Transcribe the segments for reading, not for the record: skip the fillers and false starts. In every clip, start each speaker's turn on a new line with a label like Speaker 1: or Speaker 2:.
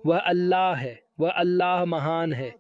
Speaker 1: وہ اللہ ہے، وہ اللہ مہان ہے،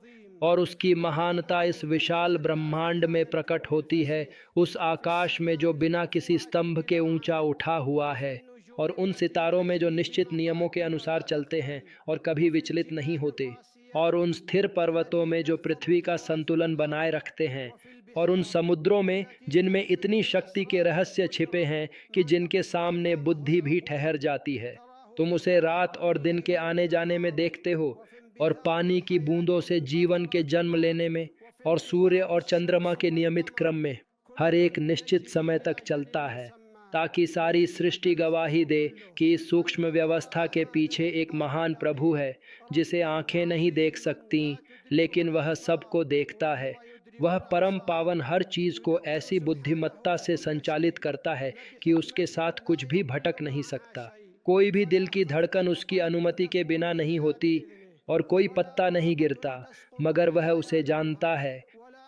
Speaker 1: اور اس کی مہانتا اس وشال برہمانڈ میں پرکٹ ہوتی ہے، اس آکاش میں جو بنا کسی استمبھ کے اونچا اٹھا ہوا ہے، اور ان ستاروں میں جو نشچت نیموں کے انوسار چلتے ہیں اور کبھی وچلت نہیں ہوتے، اور ان ستھر پروتوں میں جو پرتھوی کا سنتلن بنائے رکھتے ہیں، اور ان سمندروں میں جن میں اتنی شکتی کے رہسیہ چھپے ہیں کہ جن کے سامنے بدھی بھی ٹھہر جاتی ہے۔ تم اسے رات اور دن کے آنے جانے میں دیکھتے ہو، اور پانی کی بوندوں سے جیون کے جنم لینے میں، اور سوریہ اور چندرما کے نیمت کرم میں، ہر ایک نشچت سمے تک چلتا ہے، تاکہ ساری سرشٹی گواہی دے کہ اس سوکشم ویوستھا کے پیچھے ایک مہان پربھو ہے، جسے آنکھیں نہیں دیکھ سکتی لیکن وہ سب کو دیکھتا ہے۔ وہ پرم پاون ہر چیز کو ایسی بدھیمتا سے سنچالت کرتا ہے کہ اس کے ساتھ کچھ بھی بھٹک نہیں سکتا۔ کوئی بھی دل کی دھڑکن اس کی انمتی کے بنا نہیں ہوتی، اور کوئی پتا نہیں گرتا مگر وہ اسے جانتا ہے،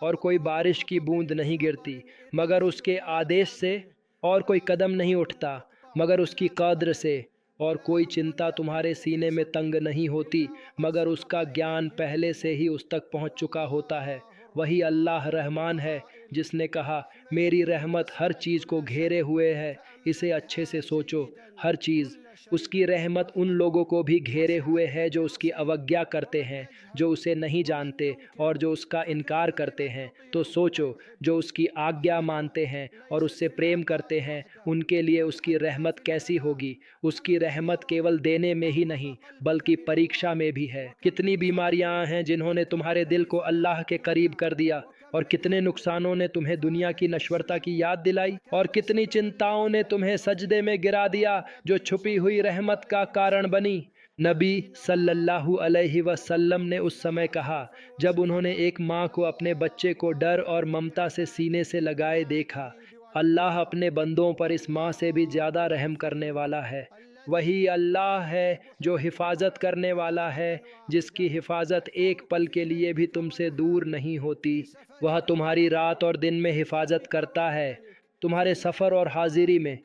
Speaker 1: اور کوئی بارش کی بوند نہیں گرتی مگر اس کے آدیش سے، اور کوئی قدم نہیں اٹھتا مگر اس کی قدر سے، اور کوئی چنتا تمہارے سینے میں تنگ نہیں ہوتی مگر اس کا گیان پہلے سے ہی اس تک پہنچ چکا ہوتا ہے۔ وہی اللہ رحمان ہے جس نے کہا، میری رحمت ہر چیز کو گھیرے ہوئے ہے، اسے اچھے سے سوچو۔ ہر چیز، اس کی رحمت ان لوگوں کو بھی گھیرے ہوئے ہے جو اس کی اوگیا کرتے ہیں، جو اسے نہیں جانتے اور جو اس کا انکار کرتے ہیں۔ تو سوچو، جو اس کی آگیا مانتے ہیں اور اس سے پریم کرتے ہیں، ان کے لیے اس کی رحمت کیسی ہوگی۔ اس کی رحمت کیول دینے میں ہی نہیں بلکہ پریکشا میں بھی ہے۔ کتنی بیماریاں ہیں جنہوں نے تمہارے دل کو اللہ کے قریب کر دیا، اور کتنے نقصانوں نے تمہیں دنیا کی نشورتا کی یاد دلائی، اور کتنی چنتاؤں نے تمہیں سجدے میں گرا دیا جو چھپی ہوئی رحمت کا کارن بنی۔ نبی صلی اللہ علیہ وسلم نے اس سمے کہا جب انہوں نے ایک ماں کو اپنے بچے کو ڈر اور ممتا سے سینے سے لگائے دیکھا، اللہ اپنے بندوں پر اس ماں سے بھی زیادہ رحم کرنے والا ہے۔ وہی اللہ ہے جو حفاظت کرنے والا ہے، جس کی حفاظت ایک پل کے لیے بھی تم سے دور نہیں ہوتی۔ وہ تمہاری رات اور دن میں حفاظت کرتا ہے، تمہارے سفر اور حاضری میں،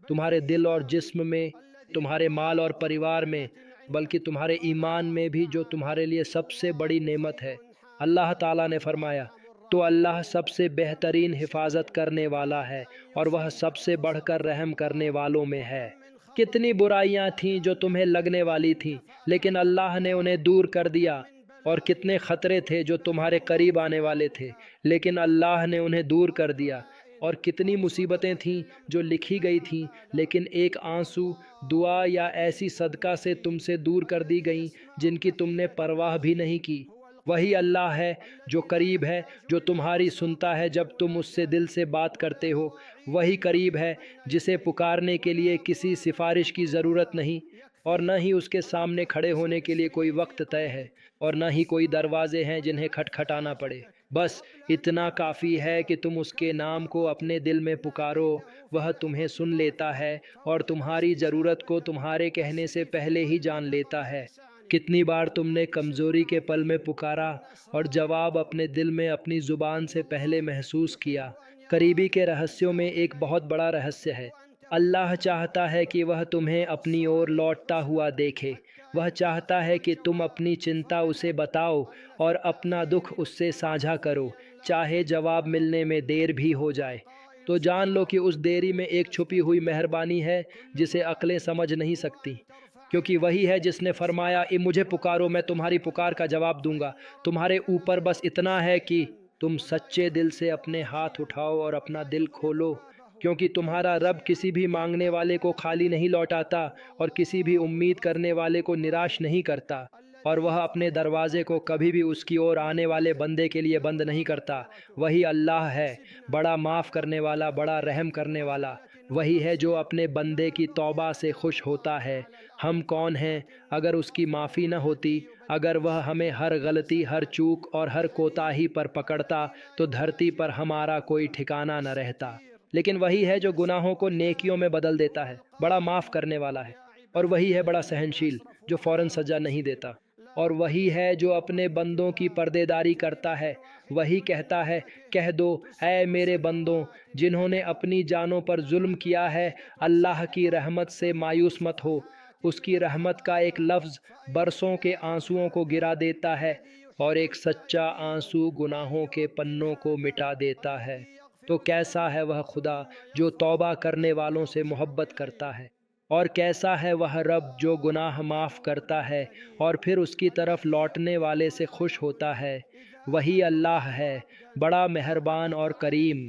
Speaker 1: تمہارے دل اور جسم میں، تمہارے مال اور پریوار میں، بلکہ تمہارے ایمان میں بھی، جو تمہارے لیے سب سے بڑی نعمت ہے۔ اللہ تعالیٰ نے فرمایا، تو اللہ سب سے بہترین حفاظت کرنے والا ہے، اور وہ سب سے بڑھ کر رحم کرنے والوں میں ہے۔ کتنی برائیاں تھیں جو تمہیں لگنے والی تھیں لیکن اللہ نے انہیں دور کر دیا، اور کتنے خطرے تھے جو تمہارے قریب آنے والے تھے لیکن اللہ نے انہیں دور کر دیا، اور کتنی مصیبتیں تھیں جو لکھی گئی تھیں لیکن ایک آنسو، دعا یا ایسی صدقہ سے تم سے دور کر دی گئیں جن کی تم نے پرواہ بھی نہیں کی۔ وہی اللہ ہے جو قریب ہے، جو تمہاری سنتا ہے جب تم اس سے دل سے بات کرتے ہو۔ وہی قریب ہے جسے پکارنے کے لیے کسی سفارش کی ضرورت نہیں، اور نہ ہی اس کے سامنے کھڑے ہونے کے لیے کوئی وقت طے ہے، اور نہ ہی کوئی دروازے ہیں جنہیں کھٹکھٹانا پڑے۔ بس اتنا کافی ہے کہ تم اس کے نام کو اپنے دل میں پکارو، وہ تمہیں سن لیتا ہے اور تمہاری ضرورت کو تمہارے کہنے سے پہلے ہی جان لیتا ہے۔ کتنی بار تم نے کمزوری کے پل میں پکارا اور جواب اپنے دل میں اپنی زبان سے پہلے محسوس کیا۔ قریبی کے رہسیوں میں ایک بہت بڑا رہسیہ ہے۔ اللہ چاہتا ہے کہ وہ تمہیں اپنی اور لوٹتا ہوا دیکھے۔ وہ چاہتا ہے کہ تم اپنی چنتا اسے بتاؤ اور اپنا دکھ اس سے ساجھا کرو، چاہے جواب ملنے میں دیر بھی ہو جائے۔ تو جان لو کہ اس دیری میں ایک چھپی ہوئی مہربانی ہے جسے عقلیں سمجھ نہیں سکتی، کیونکہ وہی ہے جس نے فرمایا، مجھے پکارو، میں تمہاری پکار کا جواب دوں گا۔ تمہارے اوپر بس اتنا ہے کہ تم سچے دل سے اپنے ہاتھ اٹھاؤ اور اپنا دل کھولو، کیونکہ تمہارا رب کسی بھی مانگنے والے کو خالی نہیں لوٹاتا اور کسی بھی امید کرنے والے کو نراش نہیں کرتا، اور وہ اپنے دروازے کو کبھی بھی اس کی اور آنے والے بندے کے لیے بند نہیں کرتا۔ وہی اللہ ہے، بڑا معاف کرنے والا، بڑا رحم کرنے والا۔ وہی ہے جو اپنے بندے کی توبہ سے خوش ہوتا ہے۔ ہم کون ہیں اگر اس کی معافی نہ ہوتی؟ اگر وہ ہمیں ہر غلطی، ہر چوک اور ہر کوتاہی پر پکڑتا تو دھرتی پر ہمارا کوئی ٹھکانہ نہ رہتا۔ لیکن وہی ہے جو گناہوں کو نیکیوں میں بدل دیتا ہے، بڑا معاف کرنے والا ہے، اور وہی ہے بڑا سہنشیل جو فوراً سزا نہیں دیتا، اور وہی ہے جو اپنے بندوں کی پردے داری کرتا ہے۔ وہی کہتا ہے، کہہ دو، اے میرے بندوں جنہوں نے اپنی جانوں پر ظلم کیا ہے، اللہ کی رحمت سے مایوس مت ہو، اس کی رحمت کا ایک لفظ برسوں کے آنسوؤں کو گرا دیتا ہے، اور ایک سچا آنسو گناہوں کے پنوں کو مٹا دیتا ہے۔ تو کیسا ہے وہ خدا جو توبہ کرنے والوں سے محبت کرتا ہے، اور کیسا ہے وہ رب جو گناہ معاف کرتا ہے اور پھر اس کی طرف لوٹنے والے سے خوش ہوتا ہے۔ وہی اللہ ہے، بڑا مہربان اور کریم۔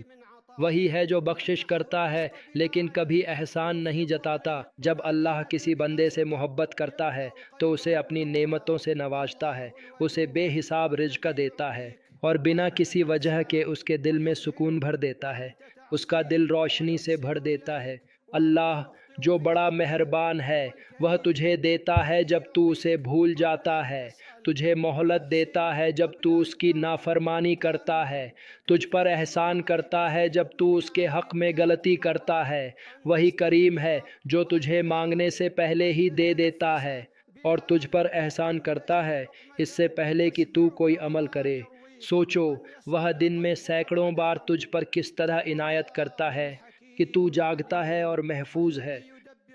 Speaker 1: وہی ہے جو بخشش کرتا ہے لیکن کبھی احسان نہیں جتاتا۔ جب اللہ کسی بندے سے محبت کرتا ہے تو اسے اپنی نعمتوں سے نوازتا ہے، اسے بے حساب رزق دیتا ہے، اور بنا کسی وجہ کے اس کے دل میں سکون بھر دیتا ہے، اس کا دل روشنی سے بھر دیتا ہے۔ اللہ جو بڑا مہربان ہے، وہ تجھے دیتا ہے جب تو اسے بھول جاتا ہے، تجھے مہلت دیتا ہے جب تو اس کی نافرمانی کرتا ہے، تجھ پر احسان کرتا ہے جب تو اس کے حق میں غلطی کرتا ہے۔ وہی کریم ہے جو تجھے مانگنے سے پہلے ہی دے دیتا ہے، اور تجھ پر احسان کرتا ہے اس سے پہلے کہ تو کوئی عمل کرے۔ سوچو وہ دن میں سینکڑوں بار تجھ پر کس طرح عنایت کرتا ہے کہ تو جاگتا ہے اور محفوظ ہے،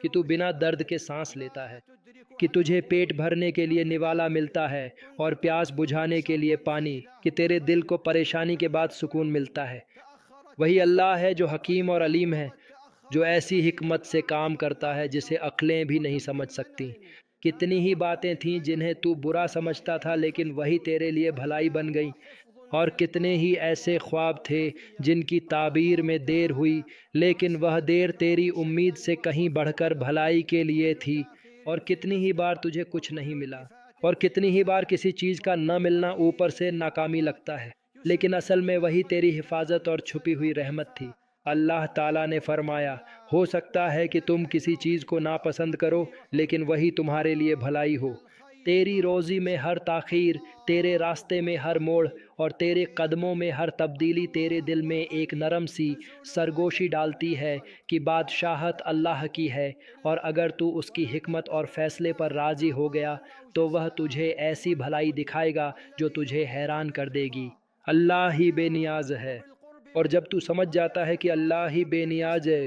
Speaker 1: کہ تو بنا درد کے سانس لیتا ہے، کہ تجھے پیٹ بھرنے کے لیے نوالا ملتا ہے اور پیاس بجھانے کے لیے پانی، کہ تیرے دل کو پریشانی کے بعد سکون ملتا ہے۔ وہی اللہ ہے جو حکیم اور علیم ہے، جو ایسی حکمت سے کام کرتا ہے جسے عقلیں بھی نہیں سمجھ سکتی۔ کتنی ہی باتیں تھیں جنہیں تو برا سمجھتا تھا لیکن وہی تیرے لیے بھلائی بن گئیں، اور کتنے ہی ایسے خواب تھے جن کی تعبیر میں دیر ہوئی لیکن وہ دیر تیری امید سے کہیں بڑھ کر بھلائی کے لیے تھی۔ اور کتنی ہی بار تجھے کچھ نہیں ملا، اور کتنی ہی بار کسی چیز کا نہ ملنا اوپر سے ناکامی لگتا ہے، لیکن اصل میں وہی تیری حفاظت اور چھپی ہوئی رحمت تھی۔ اللہ تعالیٰ نے فرمایا، ہو سکتا ہے کہ تم کسی چیز کو ناپسند کرو لیکن وہی تمہارے لیے بھلائی ہو۔ تیری روزی میں ہر تاخیر، تیرے راستے میں ہر موڑ، اور تیرے قدموں میں ہر تبدیلی تیرے دل میں ایک نرم سی سرگوشی ڈالتی ہے کہ بادشاہت اللہ کی ہے، اور اگر تو اس کی حکمت اور فیصلے پر راضی ہو گیا تو وہ تجھے ایسی بھلائی دکھائے گا جو تجھے حیران کر دے گی۔ اللہ ہی بے نیاز ہے، اور جب تو سمجھ جاتا ہے کہ اللہ ہی بے نیاز ہے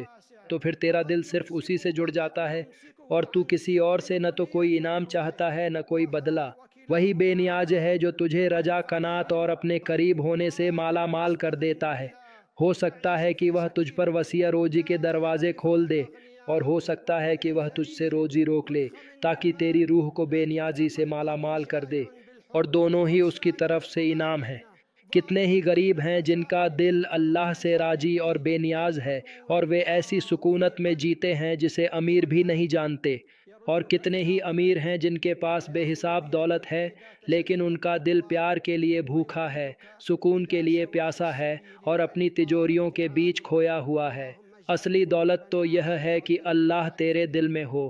Speaker 1: تو پھر تیرا دل صرف اسی سے جڑ جاتا ہے، اور تو کسی اور سے نہ تو کوئی انعام چاہتا ہے نہ کوئی بدلہ۔ وہی بے نیاز ہے جو تجھے رجا قنات اور اپنے قریب ہونے سے مالا مال کر دیتا ہے۔ ہو سکتا ہے کہ وہ تجھ پر وسیع روزی کے دروازے کھول دے، اور ہو سکتا ہے کہ وہ تجھ سے روزی روک لے تاکہ تیری روح کو بے نیازی سے مالا مال کر دے، اور دونوں ہی اس کی طرف سے انعام ہیں۔ کتنے ہی غریب ہیں جن کا دل اللہ سے راضی اور بے نیاز ہے، اور وہ ایسی سکونت میں جیتے ہیں جسے امیر بھی نہیں جانتے، اور کتنے ہی امیر ہیں جن کے پاس بے حساب دولت ہے لیکن ان کا دل پیار کے لیے بھوکا ہے، سکون کے لیے پیاسا ہے، اور اپنی تجوریوں کے بیچ کھویا ہوا ہے۔ اصلی دولت تو یہ ہے کہ اللہ تیرے دل میں ہو۔